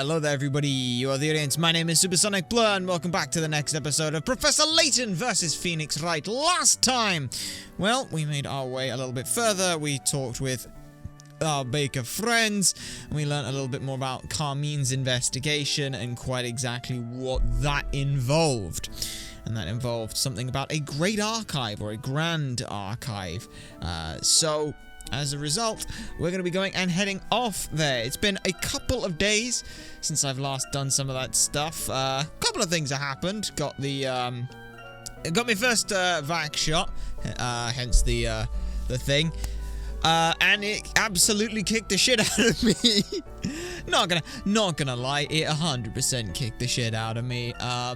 Hello there everybody, you are the audience, my name is Supersonic Blur and welcome back to the next episode of Professor Layton vs Phoenix Wright. Last time, well, we made our way a little bit further, we talked with our baker friends, and we learned a little bit more about Carmine's investigation and quite exactly what that involved. And that involved something about a great archive, or a grand archive. So, as a result, we're going to be going and heading off there. It's been a couple of days since I've last done some of that stuff. A couple of things have happened. Got my first vac shot, hence the thing. And it absolutely kicked the shit out of me. Not gonna lie, it 100% kicked the shit out of me. I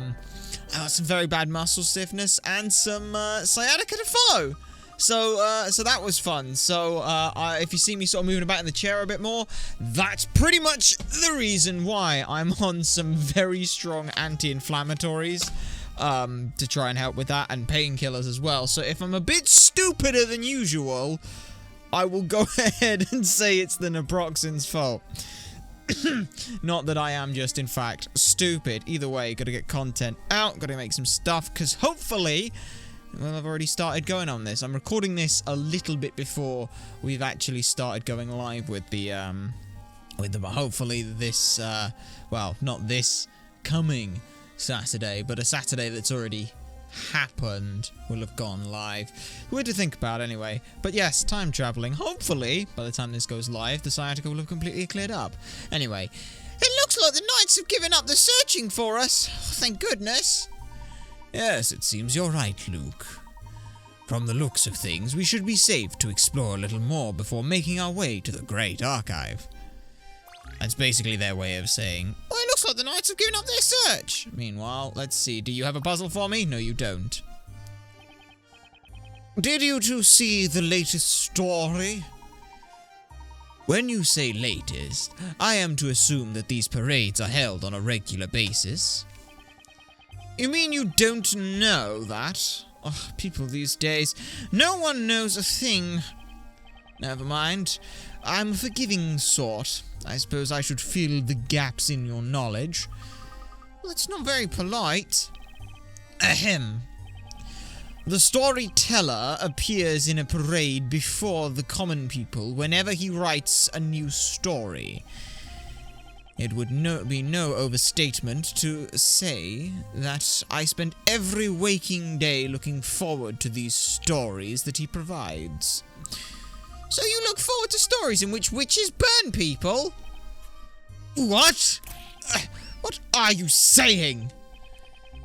got some very bad muscle stiffness and some sciatica to follow. So that was fun. So, if you see me sort of moving about in the chair a bit more, that's pretty much the reason why I'm on some very strong anti-inflammatories, to try and help with that, and painkillers as well. So if I'm a bit stupider than usual, I will go ahead and say it's the naproxen's fault. Not that I am just, in fact, stupid. Either way, gotta get content out, gotta make some stuff, because hopefully... well, I've already started going on this. I'm recording this a little bit before we've actually started going live with the hopefully this, well, not this coming Saturday, but a Saturday that's already happened will have gone live. Weird to think about anyway. But yes, time traveling. Hopefully, by the time this goes live, the sciatica will have completely cleared up. Anyway, it looks like the Knights have given up the searching for us. Oh, thank goodness. Yes, it seems you're right, Luke. From the looks of things, we should be safe to explore a little more before making our way to the Great Archive. That's basically their way of saying, well, it looks like the Knights have given up their search. Meanwhile, let's see, do you have a puzzle for me? No, you don't. Did you two see the latest story? When you say latest, I am to assume that these parades are held on a regular basis. You mean you don't know that? Oh, people these days, no one knows a thing. Never mind. I'm a forgiving sort. I suppose I should fill the gaps in your knowledge. Well, it's not very polite. Ahem. The storyteller appears in a parade before the common people whenever he writes a new story. It would be no overstatement to say that I spend every waking day looking forward to these stories that he provides. So you look forward to stories in which witches burn people? What? What are you saying?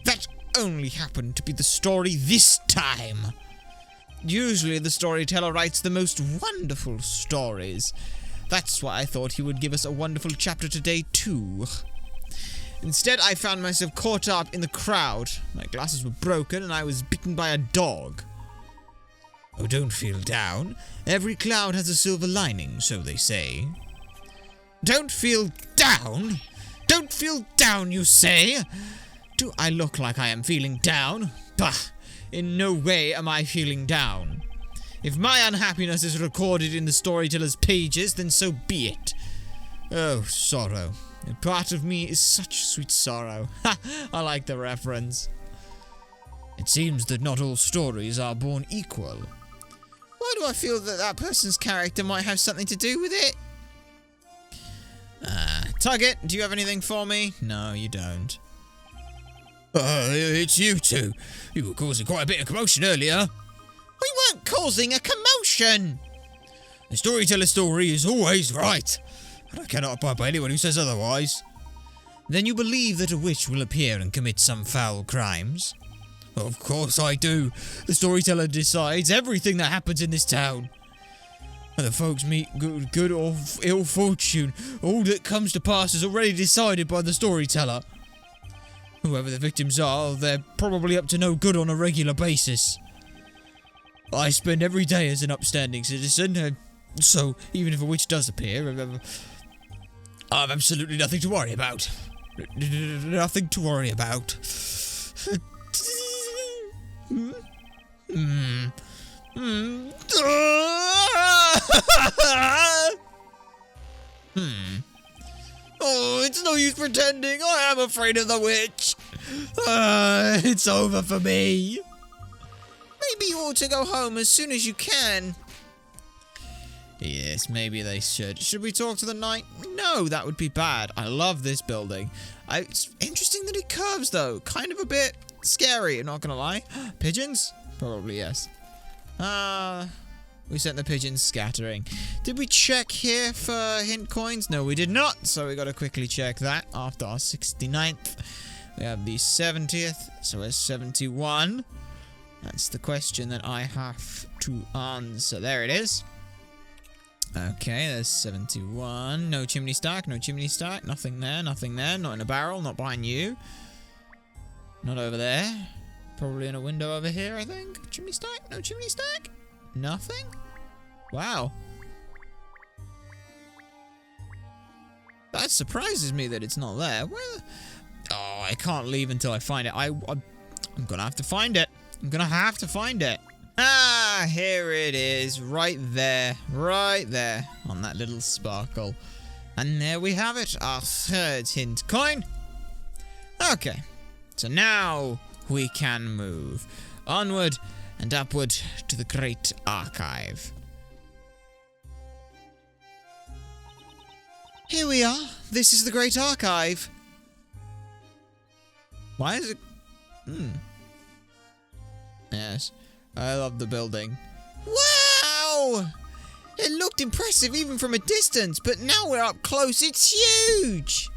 That only happened to be the story this time. Usually the storyteller writes the most wonderful stories. That's why I thought he would give us a wonderful chapter today, too. Instead, I found myself caught up in the crowd. My glasses were broken, and I was bitten by a dog. Oh, don't feel down. Every cloud has a silver lining, so they say. Don't feel down? Don't feel down, you say? Do I look like I am feeling down? Bah! In no way am I feeling down. If my unhappiness is recorded in the storyteller's pages, then so be it. Oh, sorrow. A part of me is such sweet sorrow. Ha! I like the reference. It seems that not all stories are born equal. Why do I feel that that person's character might have something to do with it? Tugget, do you have anything for me? No, you don't. It's you two. You were causing quite a bit of commotion earlier. We weren't causing a commotion! The storyteller's story is always right, and I cannot abide by anyone who says otherwise. Then you believe that a witch will appear and commit some foul crimes? Of course I do. The storyteller decides everything that happens in this town. Whether folks meet good or ill fortune, all that comes to pass is already decided by the storyteller. Whoever the victims are, they're probably up to no good on a regular basis. I spend every day as an upstanding citizen, so even if a witch does appear, I've absolutely nothing to worry about. Nothing to worry about. Oh, it's no use pretending. I am afraid of the witch. It's over for me. Maybe you ought to go home as soon as you can. Yes, maybe they should. Should we talk to the knight? No, that would be bad. I love this building. It's interesting that it curves, though. Kind of a bit scary, I'm not gonna lie. Pigeons? Probably yes. We sent the pigeons scattering. Did we check here for hint coins? No, we did not. So we got to quickly check that after our 69th. We have the 70th. So it's 71. That's the question that I have to answer. There it is. Okay, there's 71. No chimney stack, no chimney stack. Nothing there, nothing there. Not in a barrel, not behind you. Not over there. Probably in a window over here, I think. Chimney stack, no chimney stack. Nothing? Wow. That surprises me that it's not there. Where? Oh, I can't leave until I find it. I'm gonna have to find it. I'm gonna have to find it. Ah, here it is. Right there. Right there. On that little sparkle. And there we have it. Our third hint coin. Okay. So now we can move onward and upward to the Great Archive. Here we are. This is the Great Archive. Why is it... Yes. I love the building. Wow! It looked impressive even from a distance, but now we're up close, it's huge!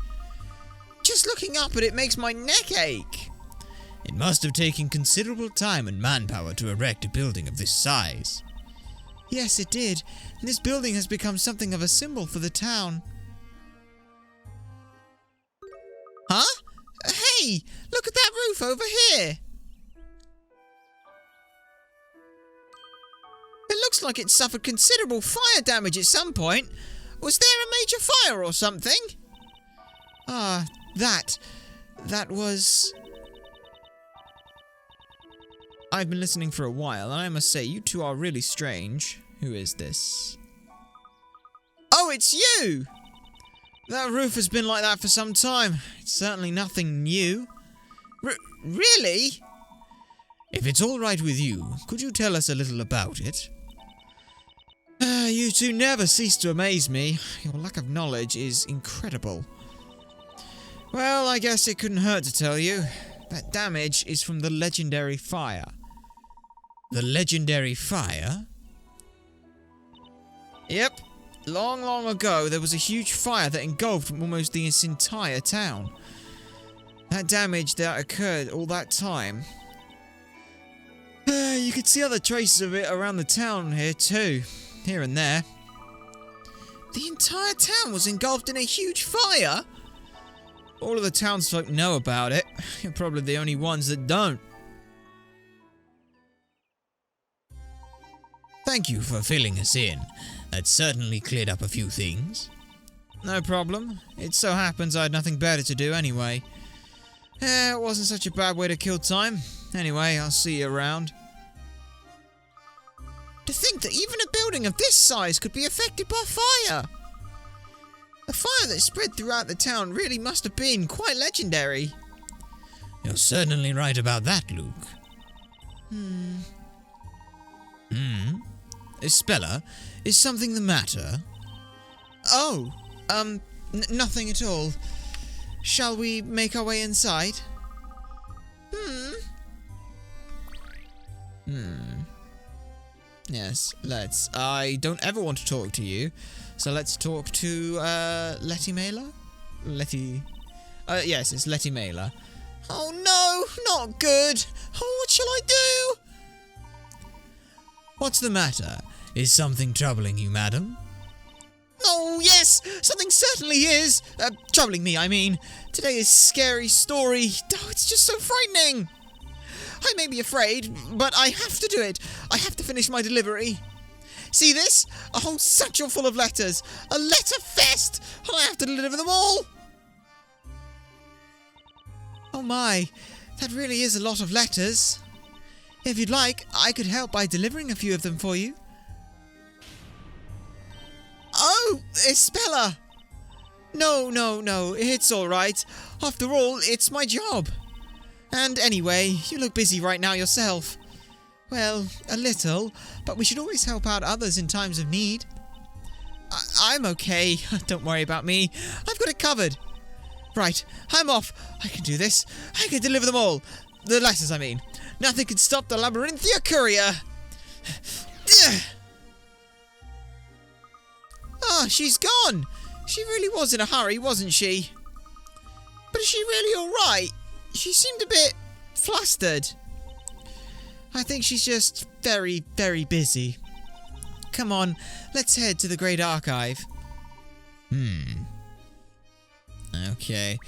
Just looking up at it makes my neck ache. It must have taken considerable time and manpower to erect a building of this size. Yes, it did. And this building has become something of a symbol for the town. Huh? Hey! Look at that roof over here! It looks like it suffered considerable fire damage at some point. Was there a major fire or something? That was... I've been listening for a while, and I must say, you two are really strange. Who is this? Oh, it's you! That roof has been like that for some time. It's certainly nothing new. Really? If it's all right with you, could you tell us a little about it? You two never cease to amaze me. Your lack of knowledge is incredible. Well, I guess it couldn't hurt to tell you. That damage is from the legendary fire. The legendary fire? Yep. Long ago, there was a huge fire that engulfed almost this entire town. That damage that occurred all that time. You could see other traces of it around the town here too. Here and there. The entire town was engulfed in a huge fire? All of the townsfolk know about it. You're probably the only ones that don't. Thank you for filling us in. That certainly cleared up a few things. No problem. It so happens I had nothing better to do anyway. It wasn't such a bad way to kill time. Anyway, I'll see you around. To think that even a building of this size could be affected by fire! The fire that spread throughout the town really must have been quite legendary. You're certainly right about that, Luke. Speller, is something the matter? Oh, nothing at all. Shall we make our way inside? Yes, let's. I don't ever want to talk to you, so let's talk to, Letty Mailer? Yes, it's Letty Mailer. Oh no, not good! Oh, what shall I do? What's the matter? Is something troubling you, madam? Oh, yes! Something certainly is! Troubling me, I mean. Today's scary story. Oh, it's just so frightening! I may be afraid, but I have to do it. I have to finish my delivery. See this? A whole satchel full of letters. A letter fest! And I have to deliver them all! Oh my, that really is a lot of letters. If you'd like, I could help by delivering a few of them for you. Oh, Isabella! No, it's alright. After all, it's my job. And anyway, you look busy right now yourself. Well, a little, but we should always help out others in times of need. I'm okay. Don't worry about me. I've got it covered. Right, I'm off. I can do this. I can deliver them all. The letters, I mean. Nothing can stop the Labyrinthia courier. Ah, she's gone. She really was in a hurry, wasn't she? But is she really alright? She seemed a bit flustered. I think she's just very, very busy. Come on, let's head to the Great Archive. Okay.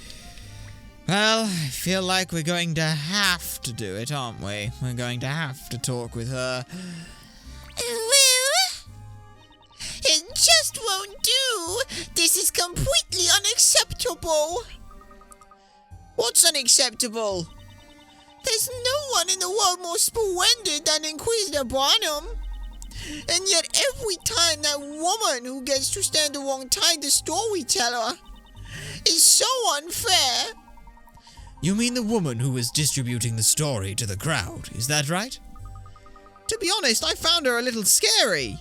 Well, I feel like we're going to have to do it, aren't we? We're going to have to talk with her. It just won't do. This is completely unacceptable. What's unacceptable? There's no one in the world more splendid than Inquisitor Barnum. And yet every time that woman who gets to stand alongside the storyteller is so unfair. You mean the woman who was distributing the story to the crowd, is that right? To be honest, I found her a little scary.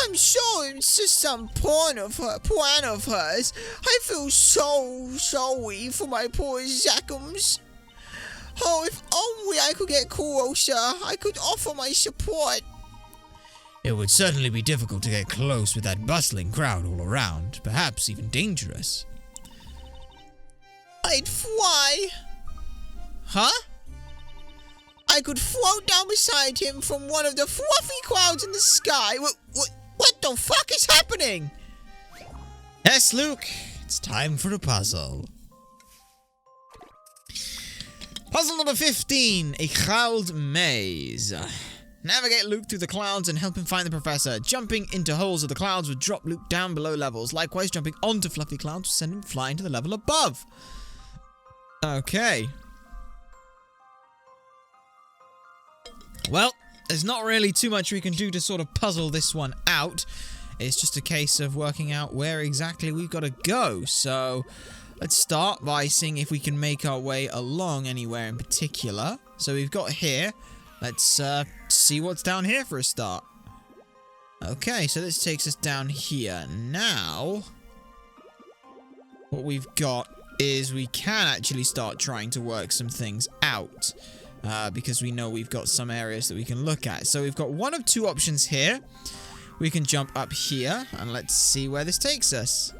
I'm sure it's just some plan of hers. I feel so sorry for my poor Zackums. Oh, if only I could get closer, I could offer my support. It would certainly be difficult to get close with that bustling crowd all around, perhaps even dangerous. I'd fly. Huh? I could float down beside him from one of the fluffy clouds in the sky. What the fuck is happening? Yes, Luke, it's time for a puzzle. Puzzle number 15, a cloud maze. Navigate Luke through the clouds and help him find the professor. Jumping into holes of the clouds would drop Luke down below levels. Likewise, jumping onto fluffy clouds would send him flying to the level above. Okay. Well, there's not really too much we can do to sort of puzzle this one out. It's just a case of working out where exactly we've got to go. So let's start by seeing if we can make our way along anywhere in particular. So we've got here. Let's see what's down here for a start. Okay, so this takes us down here. Now, what we've got is we can actually start trying to work some things out. Because we know we've got some areas that we can look at. So we've got one of two options here. We can jump up here, and let's see where this takes us.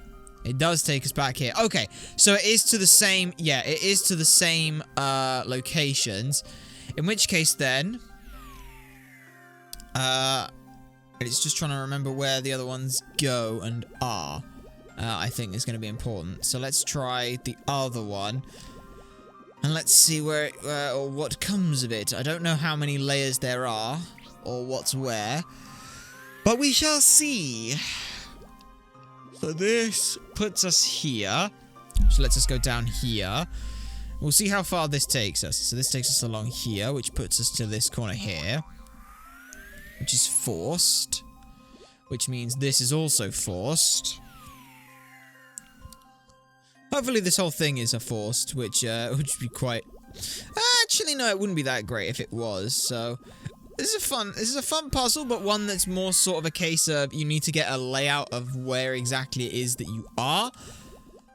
It does take us back here. Okay, so it is to the same, yeah, it is to the same locations. In which case then, it's just trying to remember where the other ones go and are. I think is going to be important. So let's try the other one. And let's see where it, or what comes of it. I don't know how many layers there are, or what's where. But we shall see. So this puts us here. So let's just go down here. We'll see how far this takes us. So this takes us along here, which puts us to this corner here. Which is forced. Which means this is also forced. Hopefully this whole thing is a forced, which would be quite... Actually, no, it wouldn't be that great if it was, so... This is a fun puzzle, but one that's more sort of a case of you need to get a layout of where exactly it is that you are.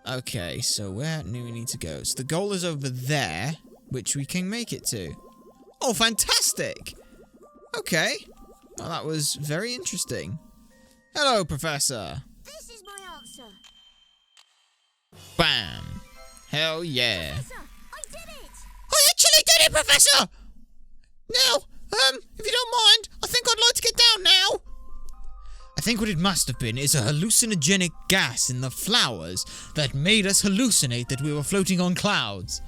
Okay, so where do we need to go? So the goal is over there, which we can make it to. Oh, fantastic! Okay. Well, that was very interesting. Hello, Professor. This is my answer. Bam! Hell yeah! Professor, I did it! I actually did it, Professor! Now, if you don't mind, I think I'd like to get down now. I think what it must have been is a hallucinogenic gas in the flowers that made us hallucinate that we were floating on clouds.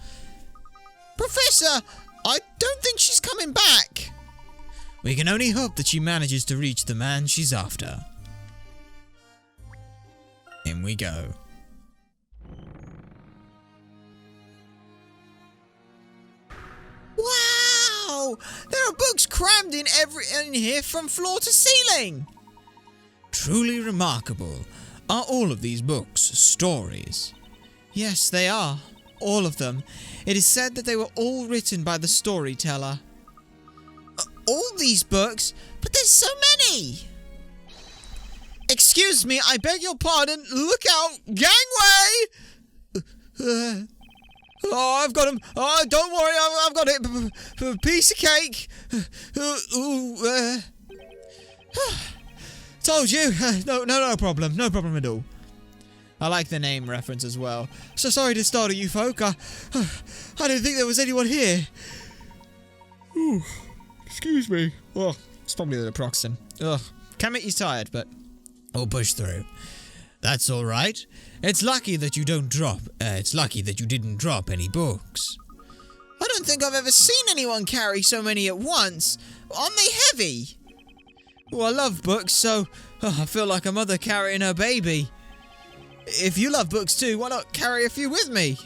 Professor, I don't think she's coming back. We can only hope that she manages to reach the man she's after. In we go. Wow! There are books crammed in here from floor to ceiling. Truly remarkable. Are all of these books stories? Yes, they are. All of them. It is said that they were all written by the storyteller. All these books? But there's so many! Excuse me, I beg your pardon. Look out! Gangway! Oh, I've got him. Oh, don't worry, I've got it. Piece of cake. Told you. No problem. No problem at all. I like the name reference as well. So sorry to startle you folk. I didn't think there was anyone here. Ooh, excuse me. Oh, it's probably the naproxen. Ugh, can make you tired, but We'll push through. That's all right. It's lucky that you didn't drop any books. I don't think I've ever seen anyone carry so many at once. Aren't they heavy? well, I love books, so I feel like a mother carrying her baby. If you love books too, why not carry a few with me?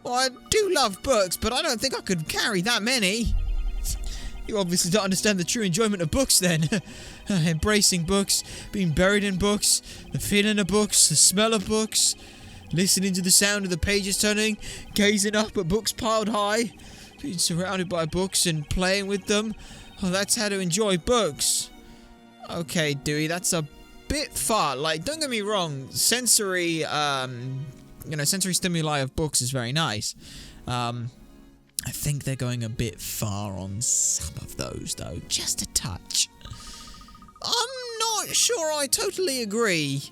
Well, I do love books, but I don't think I could carry that many. You obviously don't understand the true enjoyment of books then. Embracing books, being buried in books, the feeling of books, the smell of books, listening to the sound of the pages turning, gazing up at books piled high, being surrounded by books and playing with them. Oh, that's how to enjoy books. Okay, Dewey, that's a bit far. Like, don't get me wrong, sensory stimuli of books is very nice. I think they're going a bit far on some of those, though. Just a touch. I'm not sure I totally agree.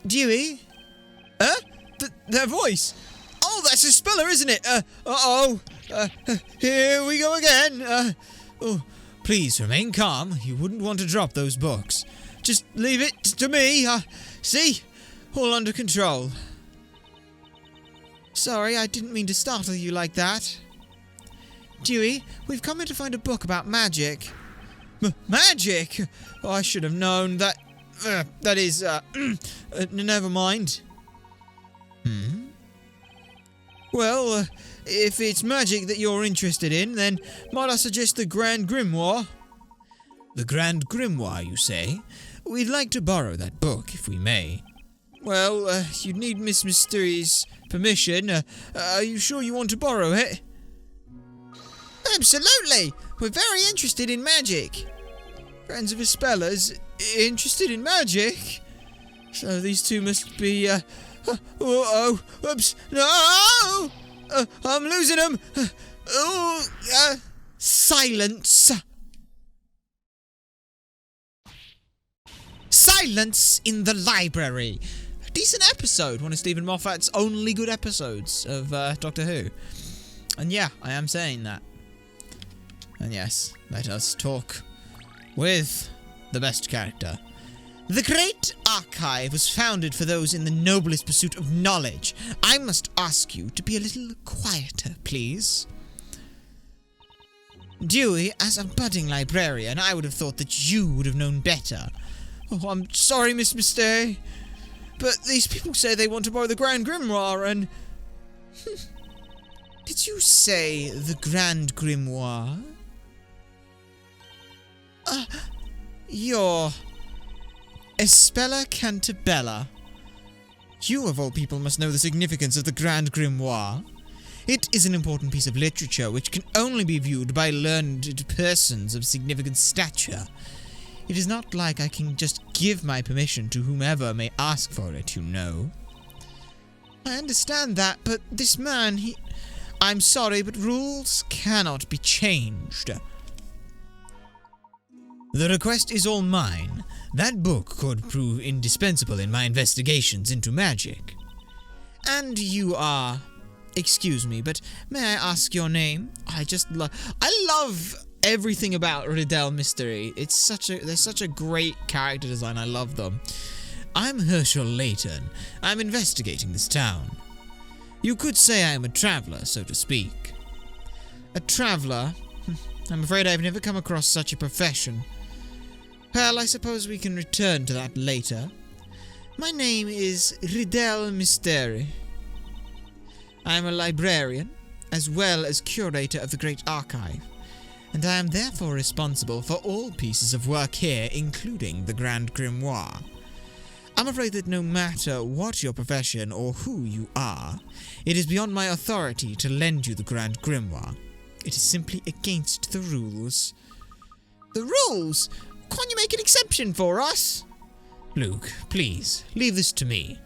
Dewey? Their voice! Oh, that's a speller, isn't it? Here we go again. Please remain calm. You wouldn't want to drop those books. Just leave it to me. See? All under control. Sorry, I didn't mean to startle you like that. Dewey, we've come here to find a book about magic. Magic? Oh, I should have known that. Never mind. Well, if it's magic that you're interested in, then might I suggest the Grand Grimoire? The Grand Grimoire, you say? We'd like to borrow that book, if we may. Well, you'd need Miss Mystery's permission. Are you sure you want to borrow it? Absolutely! We're very interested in magic. Friends of a spellers, interested in magic? So these two must be, oops, no! I'm losing them! Silence! Silence in the library! A decent episode, one of Stephen Moffat's only good episodes of Doctor Who. And yeah, I am saying that. And yes, let us talk with the best character. The Great Archive was founded for those in the noblest pursuit of knowledge. I must ask you to be a little quieter, please. Dewey, as a budding librarian, I would have thought that you would have known better. Oh, I'm sorry, Miss Mystery, but these people say they want to borrow the Grand Grimoire and... Did you say the Grand Grimoire? You're... Espella Cantabella. You, of all people, must know the significance of the Grand Grimoire. It is an important piece of literature which can only be viewed by learned persons of significant stature. It is not like I can just give my permission to whomever may ask for it, you know. I understand that, but this man, I'm sorry, but rules cannot be changed. The request is all mine. That book could prove indispensable in my investigations into magic. And you are... Excuse me, but may I ask your name? I love everything about Riddell Mystery. There's such a great character design. I love them. I'm Herschel Layton. I'm investigating this town. You could say I am a traveller, so to speak. A traveller? I'm afraid I've never come across such a profession. Well, I suppose we can return to that later. My name is Riddell Mystery. I am a librarian, as well as curator of the Great Archive. and I am therefore responsible for all pieces of work here, including the Grand Grimoire. I'm afraid that no matter what your profession or who you are, it is beyond my authority to lend you the Grand Grimoire. It is simply against the rules. The rules? Can't you make an exception for us? Luke, please, leave this to me.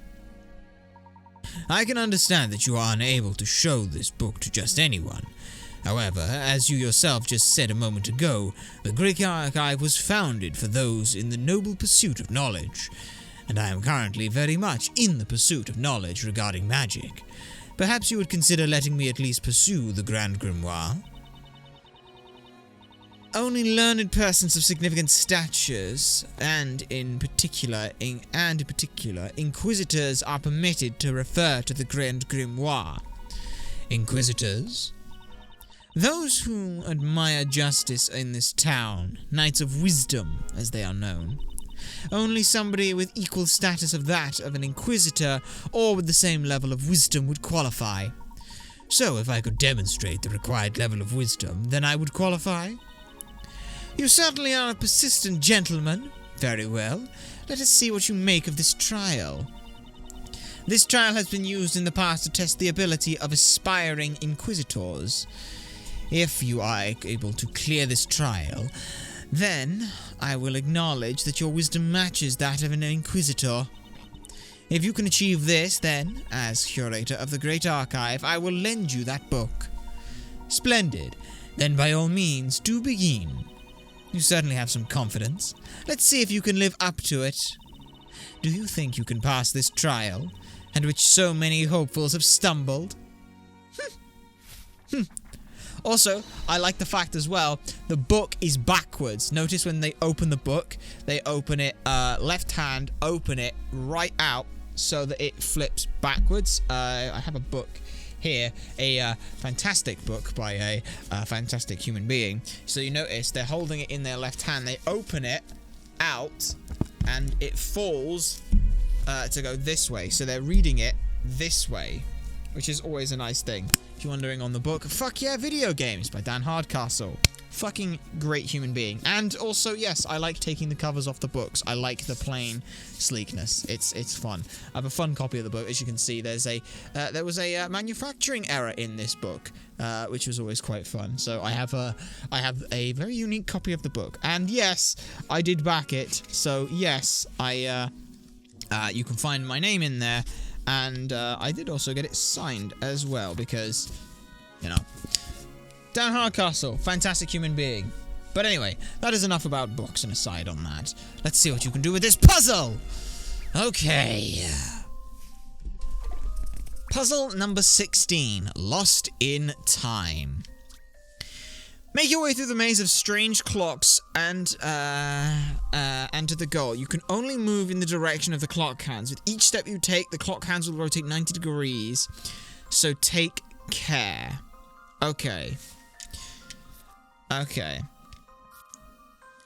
I can understand that you are unable to show this book to just anyone. However, as you yourself just said a moment ago, the Greek Archive was founded for those in the noble pursuit of knowledge, and I am currently very much in the pursuit of knowledge regarding magic. Perhaps you would consider letting me at least pursue the Grand Grimoire? Only learned persons of significant statures, and in particular, inquisitors are permitted to refer to the Grand Grimoire. Inquisitors? Those who admire justice in this town, Knights of Wisdom, as they are known. Only somebody with equal status of that of an Inquisitor, or with the same level of wisdom, would qualify. So, if I could demonstrate the required level of wisdom, then I would qualify? You certainly are a persistent gentleman. Very well. Let us see what you make of this trial. This trial has been used in the past to test the ability of aspiring Inquisitors. If you are able to clear this trial, then I will acknowledge that your wisdom matches that of an Inquisitor. If you can achieve this, then, as curator of the Great Archive, I will lend you that book. Splendid. Then by all means, do begin. You certainly have some confidence. Let's see if you can live up to it. Do you think you can pass this trial, at which so many hopefuls have stumbled? Also, I like the fact as well, the book is backwards. Notice when they open the book, they open it left hand, open it right out so that it flips backwards. I have a book here, a fantastic book by a fantastic human being. So you notice they're holding it in their left hand, they open it out and it falls to go this way. So they're reading it this way, which is always a nice thing. If you're wondering on the book, Fuck Yeah Video Games by Dan Hardcastle. Fucking great human being. And also, yes, I like taking the covers off the books. I like the plain sleekness. It's fun. I have a fun copy of the book. As you can see, there was a manufacturing error in this book, which was always quite fun. So I have a very unique copy of the book. And yes, I did back it. So yes, you can find my name in there. And I did also get it signed as well because, you know, Dan Hardcastle, fantastic human being. But anyway, that is enough about books and aside on that. Let's see what you can do with this puzzle. Okay. Puzzle number 16, Lost in Time. Make your way through the maze of strange clocks and to the goal. You can only move in the direction of the clock hands. With each step you take, the clock hands will rotate 90 degrees. So take care. Okay.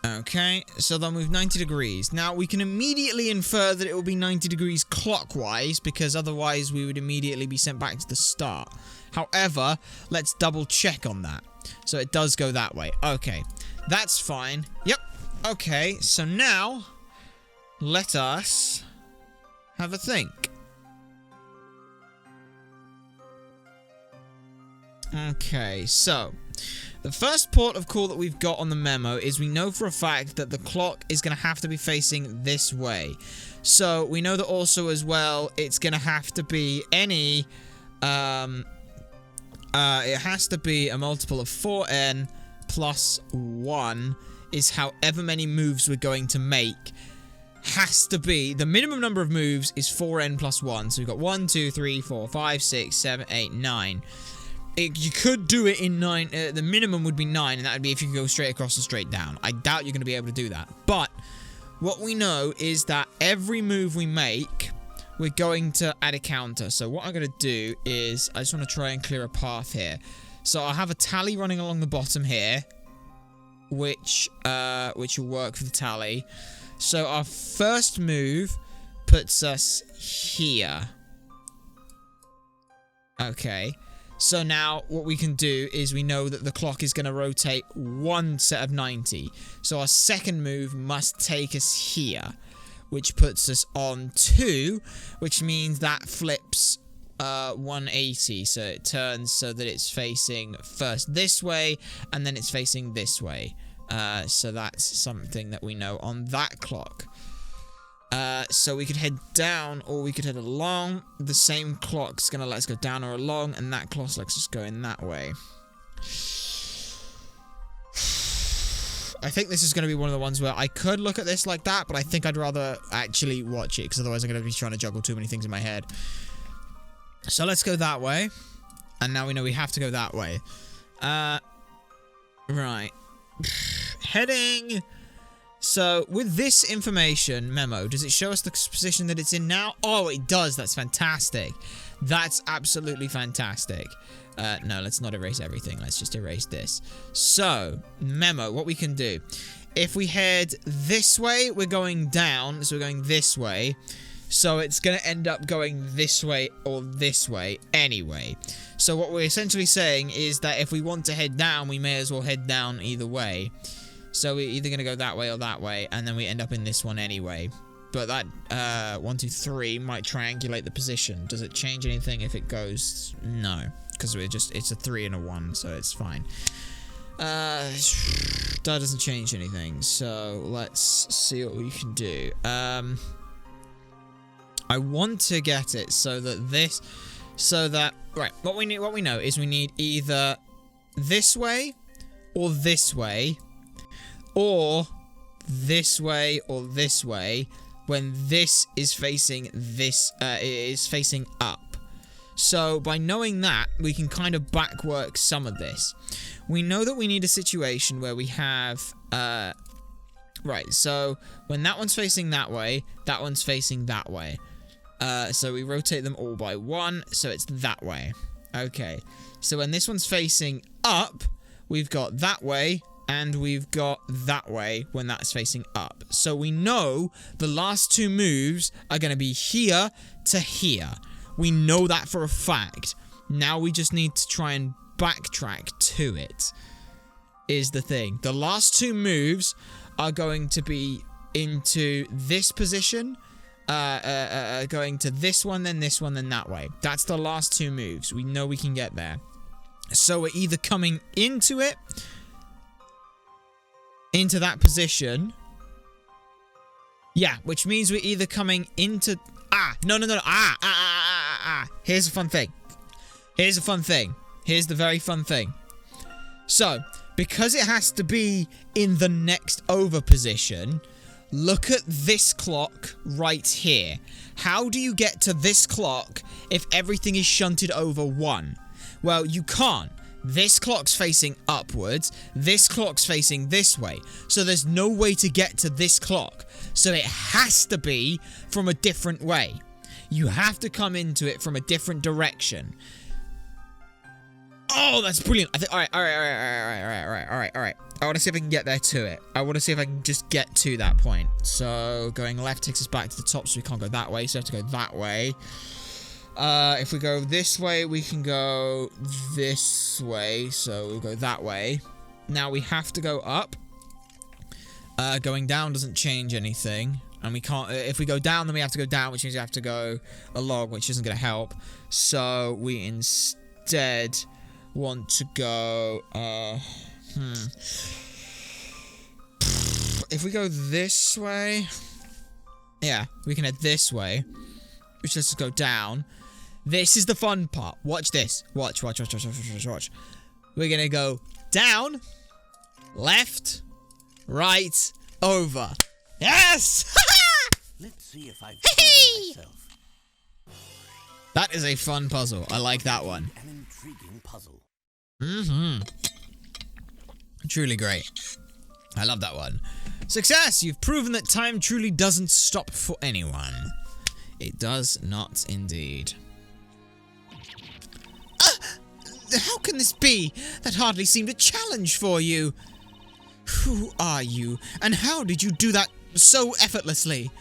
Okay, so they'll move 90 degrees. Now, we can immediately infer that it will be 90 degrees clockwise, because otherwise we would immediately be sent back to the start. However, let's double check on that. So it does go that way. Okay, that's fine. Yep. Okay, so now, let us have a think. Okay, so the first port of call that we've got on the memo is we know for a fact that the clock is going to have to be facing this way. So we know that also as well it's going to have to be any it has to be a multiple of 4n plus 1 is however many moves we're going to make. Has to be, the minimum number of moves is 4n plus 1. So we've got 1, 2, 3, 4, 5, 6, 7, 8, 9. You could do it in 9, the minimum would be 9, and that would be if you could go straight across and straight down. I doubt you're going to be able to do that. But what we know is that every move we make, we're going to add a counter. So what I'm going to do is, I just want to try and clear a path here. So I'll have a tally running along the bottom here, which will work for the tally. So our first move puts us here. Okay. So now what we can do is we know that the clock is going to rotate one set of 90. So our second move must take us here, which puts us on 2, which means that flips 180. So it turns so that it's facing first this way, and then it's facing this way. So that's something that we know on that clock. So we could head down or we could head along. The same clock's gonna let us go down or along, and that clock lets us go in that way. I think this is going to be one of the ones where I could look at this like that, but I think I'd rather actually watch it, because otherwise I'm going to be trying to juggle too many things in my head. So let's go that way. And now we know we have to go that way. Right. Heading. So, with this information memo, does it show us the position that it's in now? Oh, it does. That's fantastic. That's absolutely fantastic. No, let's not erase everything. Let's just erase this. So, memo, what we can do. If we head this way, we're going down. So, we're going this way. So, it's going to end up going this way or this way anyway. So, what we're essentially saying is that if we want to head down, we may as well head down either way. So we're either going to go that way or that way, and then we end up in this one anyway. But that 1, 2, 3 might triangulate the position. Does it change anything if it goes? No, because it's a 3 and a 1, so it's fine. That doesn't change anything. So let's see what we can do. I want to get it so that right. What we know is we need either this way or this way. Or this way or this way, when this is facing this, is facing up. So by knowing that, we can kind of backwork some of this. We know that we need a situation where we have, right, so when that one's facing that way, that one's facing that way. So we rotate them all by 1, so it's that way. Okay, so when this one's facing up, we've got that way, and we've got that way when that's facing up. So we know the last 2 moves are going to be here to here. We know that for a fact. Now we just need to try and backtrack to it, is the thing. The last 2 moves are going to be into this position, going to this one, then that way. That's the last 2 moves. We know we can get there. So we're either coming into it, into that position. Yeah, which means we're either coming into... No. Here's a fun thing. Here's the very fun thing. So, because it has to be in the next over position, look at this clock right here. How do you get to this clock if everything is shunted over 1? Well, you can't. This clock's facing upwards, this clock's facing this way, so there's no way to get to this clock. So it has to be from a different way. You have to come into it from a different direction. Oh, that's brilliant. Alright. I want to see if I can get there to it. I want to see if I can just get to that point. So, going left takes us back to the top, so we can't go that way, so we have to go that way. If we go this way, we can go this way, so we'll go that way. Now we have to go up. Going down doesn't change anything, and we can't, if we go down, then we have to go down, which means we have to go along, which isn't going to help. So we instead want to go, if we go this way, yeah, we can head this way, which lets us go down. This is the fun part. Watch this. Watch. We're gonna go down, left, right, over. Yes! Let's see if I've proven myself. That is a fun puzzle. I like that one. An intriguing puzzle. Truly great. I love that one. Success! You've proven that time truly doesn't stop for anyone. It does not indeed. How can this be? That hardly seemed a challenge for you. Who are you, and how did you do that so effortlessly?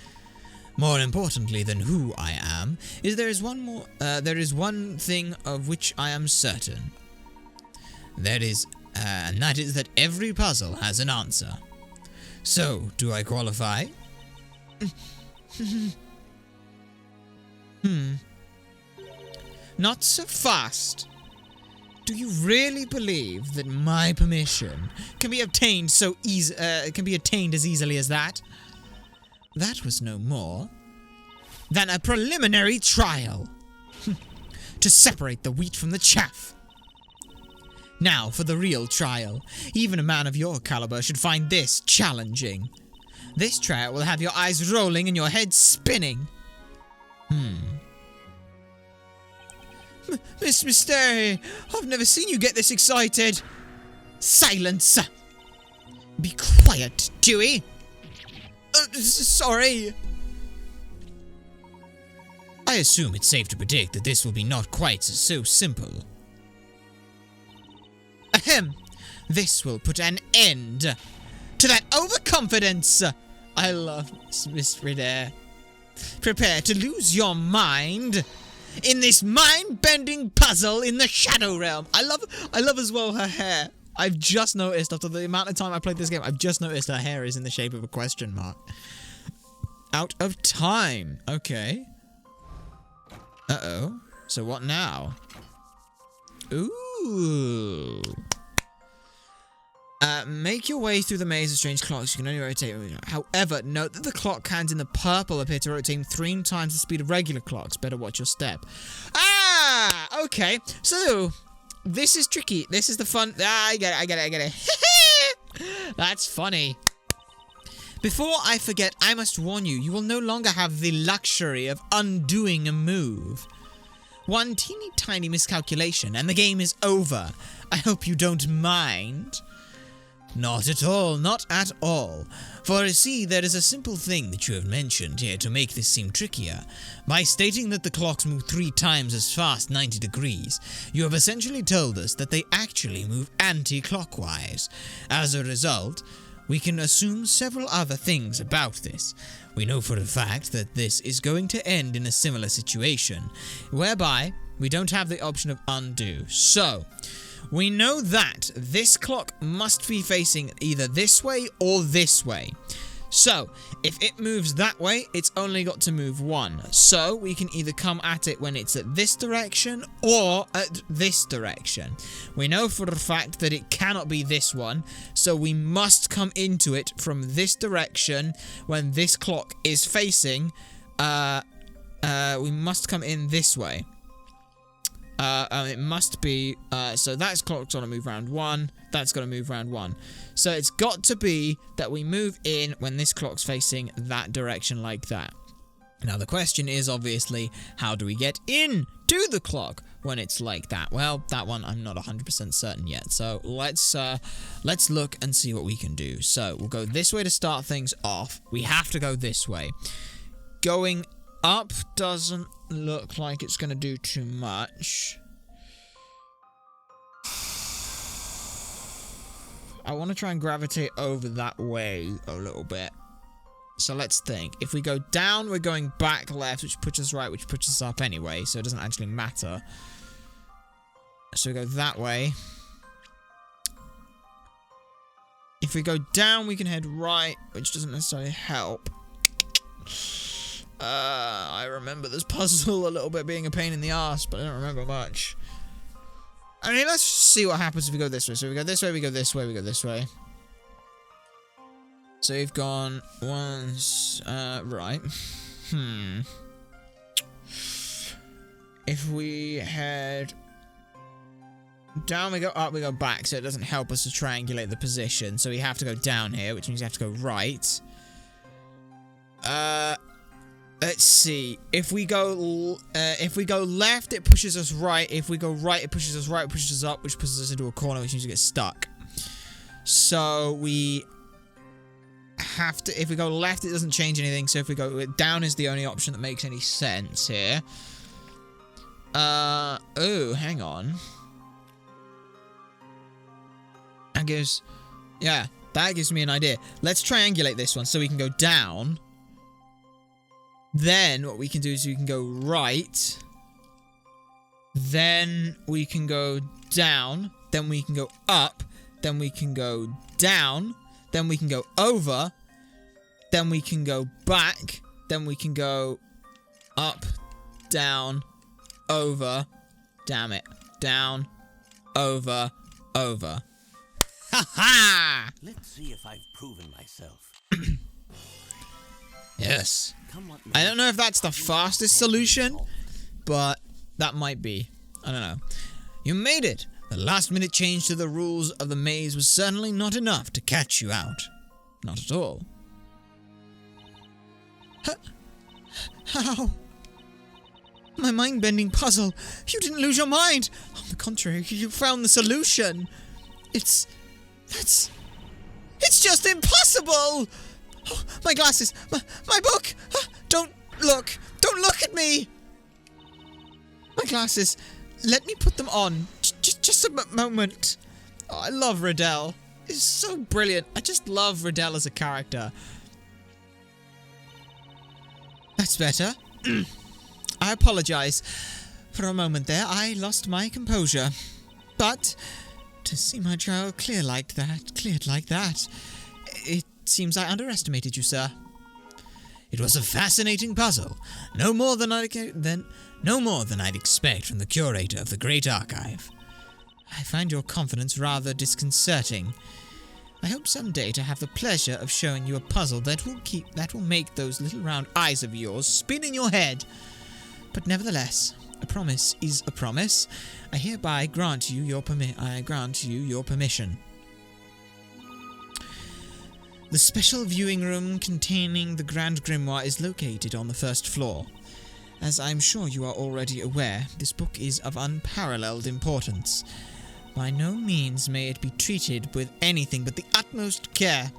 More importantly than who I am, there is one thing of which I am certain. And that is that every puzzle has an answer. So, do I qualify? Not so fast. Do you really believe that my permission can be obtained as easily as that? That was no more than a preliminary trial to separate the wheat from the chaff. Now for the real trial. Even a man of your caliber should find this challenging. This trial will have your eyes rolling and your head spinning. Miss Mystery, I've never seen you get this excited. Silence! Be quiet, Dewey. Sorry. I assume it's safe to predict that this will be not quite so simple. Ahem. This will put an end to that overconfidence. I love Miss Ritter. Prepare to lose your mind in this mind-bending puzzle in the Shadow Realm. I love as well her hair. I've just noticed, after the amount of time I played this game, I've just noticed her hair is in the shape of a question mark. Out of time. Okay. Uh-oh. So what now? Ooh. Make your way through the maze of strange clocks. You can only rotate. However, note that the clock hands in the purple appear to rotate 3 times the speed of regular clocks. Better watch your step. Ah! Okay. So, this is tricky. This is the fun. I get it. That's funny. Before I forget, I must warn you, you will no longer have the luxury of undoing a move. One teeny tiny miscalculation and the game is over. I hope you don't mind. Not at all, not at all. For you see, there is a simple thing that you have mentioned here to make this seem trickier. By stating that the clocks move 3 times as fast 90 degrees, you have essentially told us that they actually move anti-clockwise. As a result, we can assume several other things about this. We know for a fact that this is going to end in a similar situation, whereby we don't have the option of undo. So, we know that this clock must be facing either this way or this way. So, if it moves that way, it's only got to move 1. So, we can either come at it when it's at this direction or at this direction. We know for a fact that it cannot be this one, so we must come into it from this direction when this clock is facing. We must come in this way. It must be, so that's clock's gonna move round 1, that's gonna move round 1. So it's got to be that we move in when this clock's facing that direction like that. Now the question is obviously, how do we get in to the clock when it's like that? Well, that one I'm not 100% certain yet. So let's look and see what we can do. So we'll go this way to start things off. We have to go this way. Going up doesn't look like it's going to do too much. I want to try and gravitate over that way a little bit. So let's think. If we go down, we're going back left, which puts us right, which puts us up anyway, so it doesn't actually matter. So we go that way. If we go down, we can head right, which doesn't necessarily help. I remember this puzzle a little bit being a pain in the ass, but I don't remember much. I mean, let's see what happens if we go this way. So we go this way, we go this way, we go this way. So we've gone once, right. If we head down, we go up, we go back, so it doesn't help us to triangulate the position. So we have to go down here, which means we have to go right. Let's see. If we go left, it pushes us right. If we go right, it pushes us right, pushes us up, which pushes us into a corner, which means we get stuck. So we have to. If we go left, it doesn't change anything. So if we go down, is the only option that makes any sense here. Oh, hang on. That gives me an idea. Let's triangulate this one so we can go down. Then what we can do is we can go right. Then we can go down. Then we can go up. Then we can go down. Then we can go over. Then we can go back. Then we can go up, down, over. Damn it. Down, over, over. Ha ha! Let's see if I've proven myself. Yes. Come what I may. don't know if that's the fastest solution, but that might be. I don't know. You made it. The last-minute change to the rules of the maze was certainly not enough to catch you out. Not at all. How? My mind-bending puzzle. You didn't lose your mind. On the contrary, you found the solution. It's just impossible. Oh, my glasses. My book. Don't look. Don't look at me. My glasses. Let me put them on. Just a moment. Oh, I love Riddell. It's so brilliant. I just love Riddell as a character. That's better. I apologize. For a moment there, I lost my composure. But to see my child cleared like that, it seems I underestimated you, sir. It was a fascinating puzzle. No more than I'd expect from the curator of the Great Archive. I find your confidence rather disconcerting. I hope someday to have the pleasure of showing you a puzzle that will make those little round eyes of yours spin in your head. But nevertheless, a promise is a promise. I hereby grant you your permission. The special viewing room containing the Grand Grimoire is located on the first floor. As I'm sure you are already aware, this book is of unparalleled importance. By no means may it be treated with anything but the utmost care.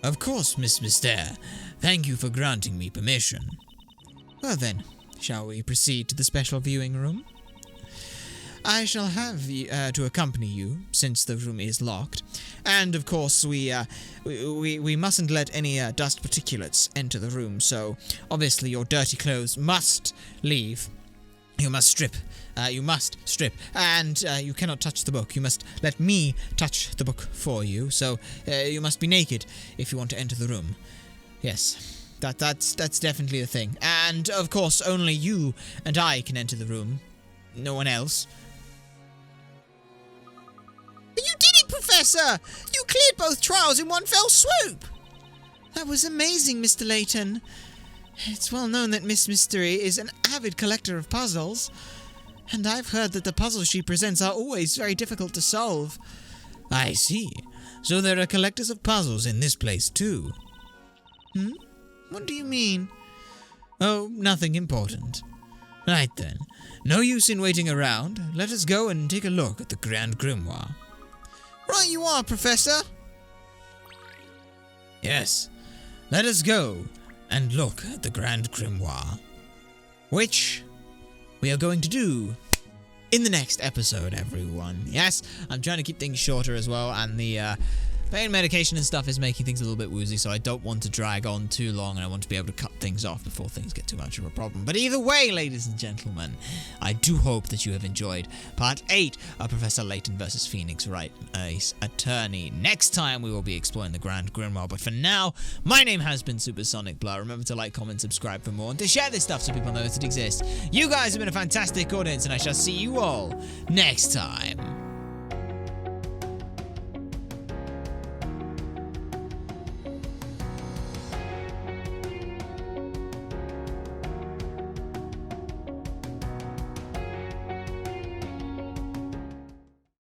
Of course, Miss Mystere. Thank you for granting me permission. Well then, shall we proceed to the special viewing room? I shall have to accompany you, since the room is locked. And of course, we mustn't let any dust particulates enter the room, so obviously your dirty clothes must leave. You must strip, and you cannot touch the book. You must let me touch the book for you, so you must be naked if you want to enter the room. Yes, that's definitely the thing. And of course, only you and I can enter the room. No one else. You did it, Professor! You cleared both trials in one fell swoop! That was amazing, Mr. Layton. It's well known that Miss Mystery is an avid collector of puzzles, and I've heard that the puzzles she presents are always very difficult to solve. I see. So there are collectors of puzzles in this place too. What do you mean? Oh, nothing important. Right then. No use in waiting around. Let us go and take a look at the Grand Grimoire. Right you are, Professor. Yes. Let us go and look at the Grand Grimoire, Which we are going to do in the next episode, everyone. Yes, I'm trying to keep things shorter as well, and the pain medication and stuff is making things a little bit woozy, so I don't want to drag on too long, and I want to be able to cut things off before things get too much of a problem. But either way, ladies and gentlemen, I do hope that you have enjoyed Part 8 of Professor Layton vs. Phoenix Wright, Ace Attorney. Next time, we will be exploring the Grand Grimoire, but for now, my name has been Supersonic Blur. Remember to like, comment, subscribe for more, and to share this stuff so people know that it exists. You guys have been a fantastic audience, and I shall see you all next time.